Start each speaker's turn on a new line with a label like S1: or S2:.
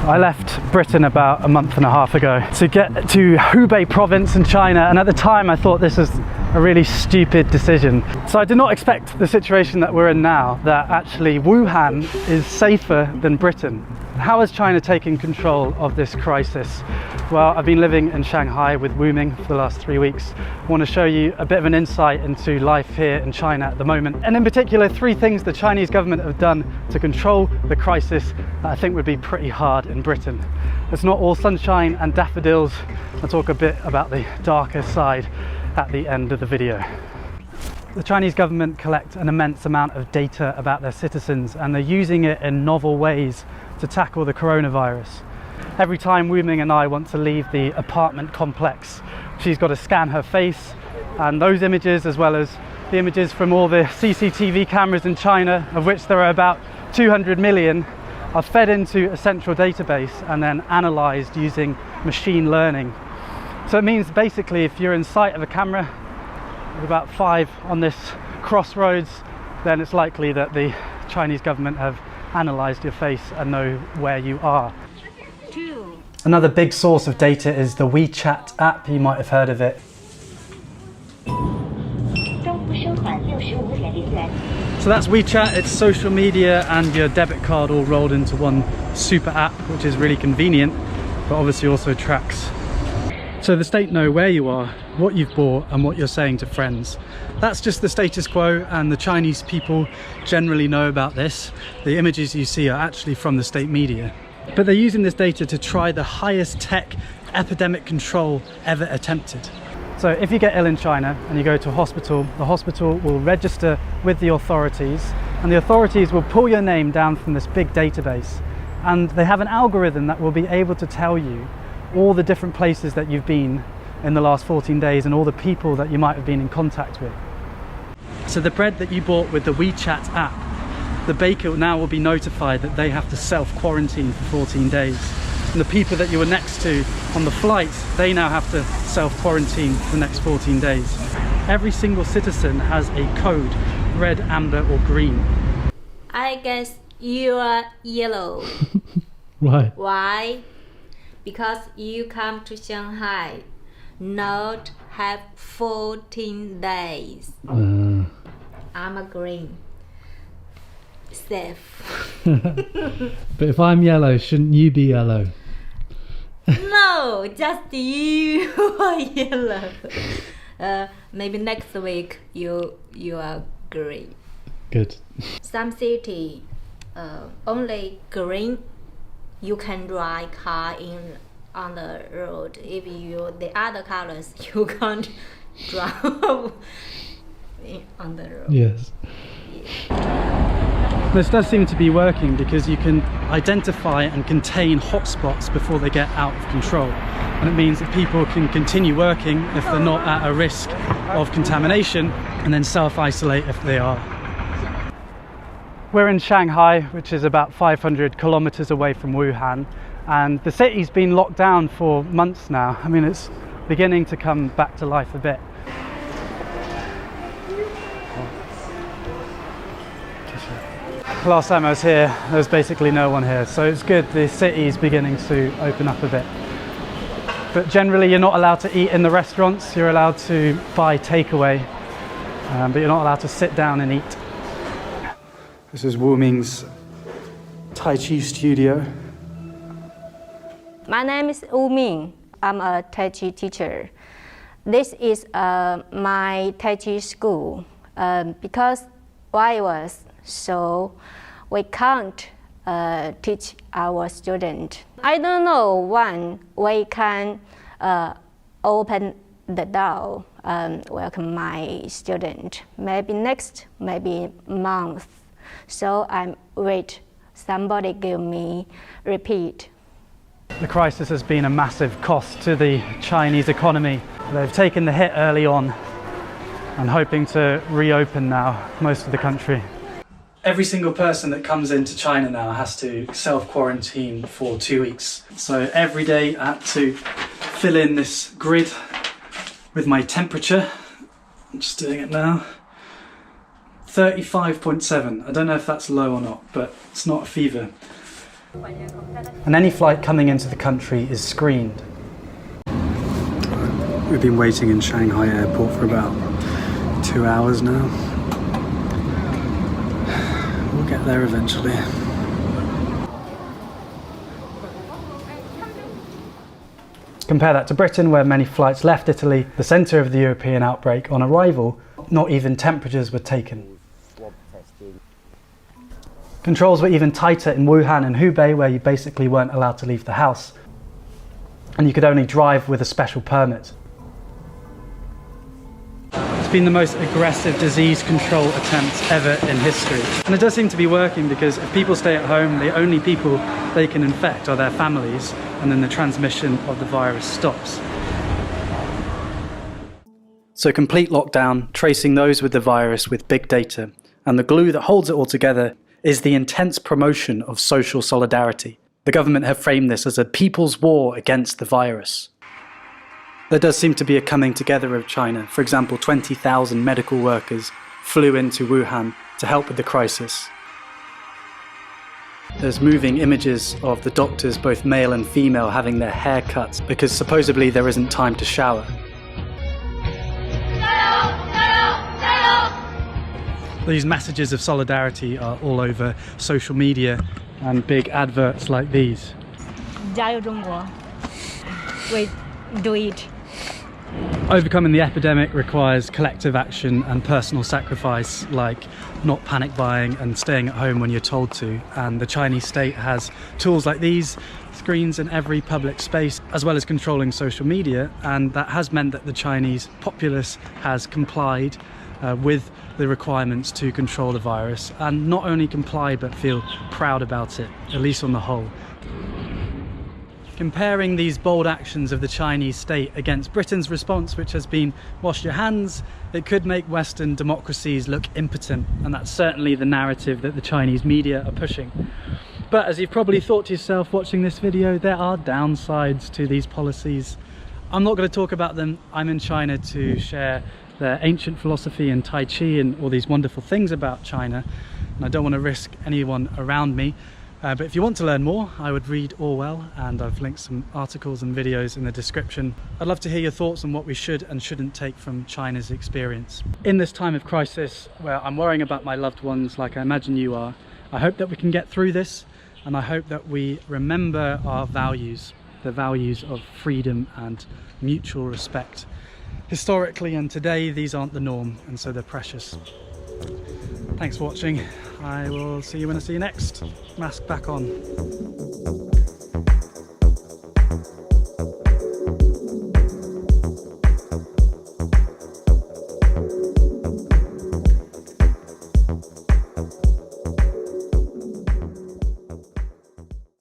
S1: I left Britain about a month and a half ago to get to Hubei province in China, and at the time I thought this was a really stupid decision. So I did not expect the situation that we're in now, that actually Wuhan is safer than Britain. How has China taken control of this crisis? Well, I've been living in Shanghai with Wuming for the last 3 weeks. I want to show you a bit of an insight into life here in China at the moment, and in particular 3 things the Chinese government have done to control the crisis that I think would be pretty hard in Britain. It's not all sunshine and daffodils. I'll talk a bit about the darker side at the end of the video. The Chinese government collect an immense amount of data about their citizens, and they're using it in novel ways to tackle the coronavirus. Every time Wuming and I want to leave the apartment complex, she's got to scan her face, and those images, as well as the images from all the CCTV cameras in China, of which there are about 200 million, are fed into a central database and then analysed using machine learning. So it means basically if you're in sight of a camera with about 5 on this crossroads, then it's likely that the Chinese government have analysed your face and know where you are. Another big source of data is the WeChat app. You might have heard of it. So that's WeChat. It's social media and your debit card all rolled into one super app, which is really convenient, but obviously also tracks. So the state know where you are, what you've bought, and what you're saying to friends. That's just the status quo, and the Chinese people generally know about this. The images you see are actually from the state media. But they're using this data to try the highest tech epidemic control ever attempted. So if you get ill in China and you go to a hospital, the hospital will register with the authorities, and the authorities will pull your name down from this big database. And they have an algorithm that will be able to tell you all the different places that you've been in the last 14 days and all the people that you might have been in contact with. So the bread that you bought with the WeChat app, the baker now will be notified that they have to self-quarantine for 14 days. And the people that you were next to on the flight, they now have to self-quarantine for the next 14 days. Every single citizen has a code, red, amber or green.
S2: I guess you are yellow.
S1: Why?
S2: Why? Because you come to Shanghai, not have 14 days. I'm a green. Safe.
S1: But if I'm yellow, shouldn't you be yellow?
S2: No, just you are yellow. Maybe next week you are green.
S1: Good.
S2: Some city only green. You can drive car on the road. If you the other colors, you can't drive on the road.
S1: Yes. This does seem to be working because you can identify and contain hotspots before they get out of control. And it means that people can continue working if they're not at a risk of contamination, and then self-isolate if they are. We're in Shanghai, which is about 500 kilometers away from Wuhan, and the city's been locked down for months now. I mean, it's beginning to come back to life a bit. Last time I was here, there was basically no one here, so it's good the city's beginning to open up a bit. But generally you're not allowed to eat in the restaurants, you're allowed to buy takeaway, but you're not allowed to sit down and eat. This is Wuming's Tai Chi studio.
S2: My name is Wuming. I'm a Tai Chi teacher. This is my Tai Chi school because virus, so we can't teach our student. I don't know when we can open the door welcome my student. Maybe next, maybe month. So I'm wait. Somebody give me repeat.
S1: The crisis has been a massive cost to the Chinese economy. They've taken the hit early on and hoping to reopen now most of the country. Every single person that comes into China now has to self-quarantine for 2 weeks. So every day I had to fill in this grid with my temperature. I'm just doing it now. 35.7. I don't know if that's low or not, but it's not a fever. and any flight coming into the country is screened. We've been waiting in Shanghai airport for about 2 hours now. We'll get there eventually. Compare that to Britain, where many flights left Italy, the centre of the European outbreak. On arrival, not even temperatures were taken. Controls were even tighter in Wuhan and Hubei, where you basically weren't allowed to leave the house, and you could only drive with a special permit. It's been the most aggressive disease control attempt ever in history. And it does seem to be working, because if people stay at home, the only people they can infect are their families, and then the transmission of the virus stops. So complete lockdown, tracing those with the virus with big data, and the glue that holds it all together is the intense promotion of social solidarity. The government have framed this as a people's war against the virus. There does seem to be a coming together of China. For example, 20,000 medical workers flew into Wuhan to help with the crisis. There's moving images of the doctors, both male and female, having their hair cut because supposedly there isn't time to shower. These messages of solidarity are all over social media and big adverts like these.
S3: 加油中国 We do it.
S1: Overcoming the epidemic requires collective action and personal sacrifice, like not panic buying and staying at home when you're told to. And the Chinese state has tools like these, screens in every public space, as well as controlling social media, and that has meant that the Chinese populace has complied with the requirements to control the virus, and not only comply but feel proud about it, at least on the whole. Comparing these bold actions of the Chinese state against Britain's response, which has been wash your hands, it could make Western democracies look impotent, and that's certainly the narrative that the Chinese media are pushing. But as you've probably thought to yourself watching this video, there are downsides to these policies. I'm not going to talk about them. I'm in China to share their ancient philosophy and Tai Chi and all these wonderful things about China, and I don't want to risk anyone around me. But if you want to learn more, I would read Orwell, and I've linked some articles and videos in the description. I'd love to hear your thoughts on what we should and shouldn't take from China's experience. In this time of crisis, where I'm worrying about my loved ones like I imagine you are, I hope that we can get through this, and I hope that we remember our values, the values of freedom and mutual respect. Historically and today, these aren't the norm, and so they're precious. Thanks for watching. I will see you when I see you next. Mask back on.